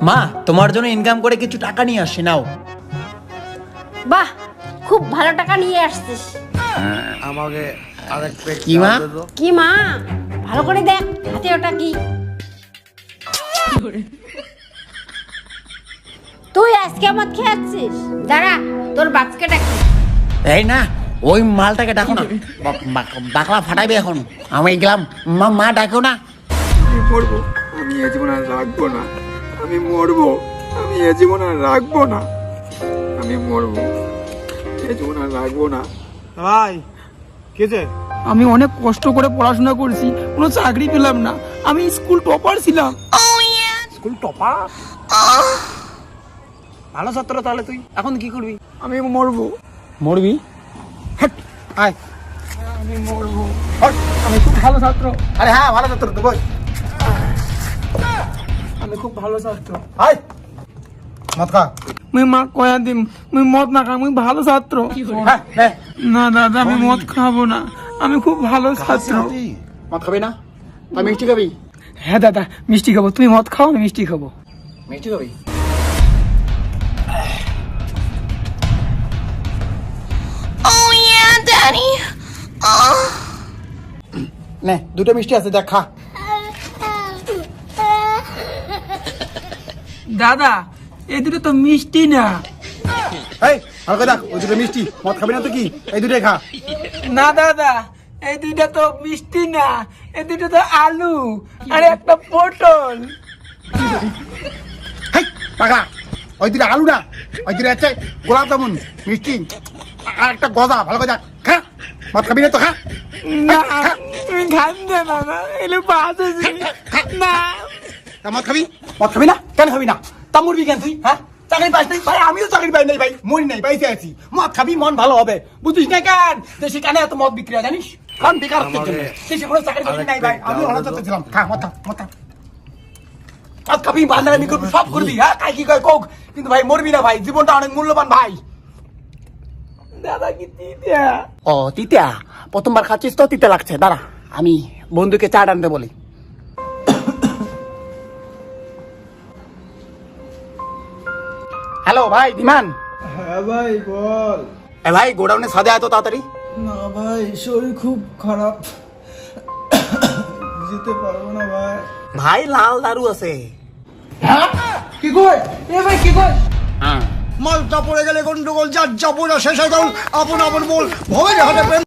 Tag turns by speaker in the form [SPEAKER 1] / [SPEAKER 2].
[SPEAKER 1] মা তোমার জন্য ইনকাম করে কিছু টাকা নিয়ে আসি, নাও।
[SPEAKER 2] বাহ, খুব ভালো টাকা নিয়ে আসছিস।
[SPEAKER 3] আমাকে আরেক প্লেট
[SPEAKER 1] কি মা?
[SPEAKER 3] দে তো।
[SPEAKER 2] কি মা, ভালো করে দেখ হাতে ওটা কি। তুই আজকে মদ খেয়ে আসছিস? দাঁড়া, তোর বাপকে ডাকি।
[SPEAKER 1] এই না, ওই মালটাকে ডাকো না, বাকলা ফাটাইবে এখন। আমি গেলাম, মা মা ডাকো না।
[SPEAKER 4] আমি মরবো, আমি এ জীবন আর রাখবো না। আমি মরবো, আমি এ জীবন আর রাখবো না। আমি মরবো, এ জীবন আর রাখবো না।
[SPEAKER 5] ভাই কেছে?
[SPEAKER 4] আমি অনেক কষ্ট করে পড়াশোনা করছি, কোনো চাকরি পেলাম না। আমি স্কুল টপার ছিলাম।
[SPEAKER 5] School topper? ভালো ছাত্র তাহলে তুই এখন কি করবি?
[SPEAKER 4] আমি মরবো,
[SPEAKER 1] মরবি?
[SPEAKER 5] আয়।
[SPEAKER 4] আমি মরবো। আমি খুব ভালো ছাত্র,
[SPEAKER 5] আরে হ্যাঁ ভালো ছাত্র তো বল।
[SPEAKER 4] আমি খুব ভালো ছাত্র।
[SPEAKER 5] আয় মত খা।
[SPEAKER 4] মুই মা কয়া দিম, মুই মদ না খাই, মুই ভালো ছাত্র।
[SPEAKER 5] হ্যাঁ নে।
[SPEAKER 4] না দাদা, আমি মদ খাবো না, আমি খুব ভালো ছাত্র।
[SPEAKER 5] মদ খাবি না? তুই মিষ্টি খাবি?
[SPEAKER 4] হ্যাঁ দাদা, মিষ্টি খাবো। তুমি মদ খাও, আমি মিষ্টি খাবো।
[SPEAKER 5] মিষ্টি খাবি? নে দুটো মিষ্টি আছে, দেখ খা।
[SPEAKER 4] দাদা, এই দুটো তো মিষ্টি না।
[SPEAKER 5] এই হালকা দেখ, ওই দুটো মিষ্টি। মদ খাবি না তো কি? এই দুটোই খা।
[SPEAKER 4] না দাদা, এই দুইটা তো মিষ্টি না, এই দুটো তো আলু আর একটা পটল।
[SPEAKER 5] হেই পাগলা, ওই দুটো আলু না, ওই দুটো হচ্ছে গোলাপ জামুন মিষ্টি আর একটা গজা। ভালো করে দেখ, খা। মদ খাবি না তো খা।
[SPEAKER 4] না, তুমি খান না দাদা, এগুলো বাদ আছে। না,
[SPEAKER 5] তা মদ খাবি? মদ খাবি না? কেন খাবি না? তা মরবি কেন তুই? হ্যাঁ, চাকরি পাস নাই? ভাই আমিও চাকরি পাই নাই ভাই, মরি নাই, পাইতে আছি। মদ খাবি, মন ভালো হবে, বুঝিস না কেন? দেশে কেন এত মদ বিক্রি হয় জানিস? কারণ বেকারত্বের জন্য। দেশে কোনো চাকরি বাকরি নাই ভাই, আমিও ভালো চাকরি ছিলাম। খা মদ খা, মদ খা। মদ খাবি, বান্দারামি করবি, সব করবি, হ্যাঁ, কাই কি কয় কোক, কিন্তু ভাই মরবি না ভাই, জীবনটা অনেক মূল্যবান ভাই।
[SPEAKER 4] দাদা কি দিদা?
[SPEAKER 1] ও তিতা, প্রথমবার খাচ্ছিস তো তিতা লাগছে, দাঁড়া আমি বন্ধুকে চা আনতে বলি। হ্যালো ভাই বিমান।
[SPEAKER 4] হ্যাঁ ভাই বল।
[SPEAKER 1] এ ভাই গোডাউনে সাদে আয় তো তাড়াতাড়ি।
[SPEAKER 4] না ভাই, শরীর খুব খারাপ, যেতে পারবো না ভাই।
[SPEAKER 1] ভাই লাল দারু আছে।
[SPEAKER 4] কি কই? এ ভাই কি কই?
[SPEAKER 1] হ্যাঁ,
[SPEAKER 5] মালটা পড়ে গেলে গন্ডগোল, যার যাবো না শেষ হয়ে গেল। আপন আপন বল, ভবে হাতে প্রেম।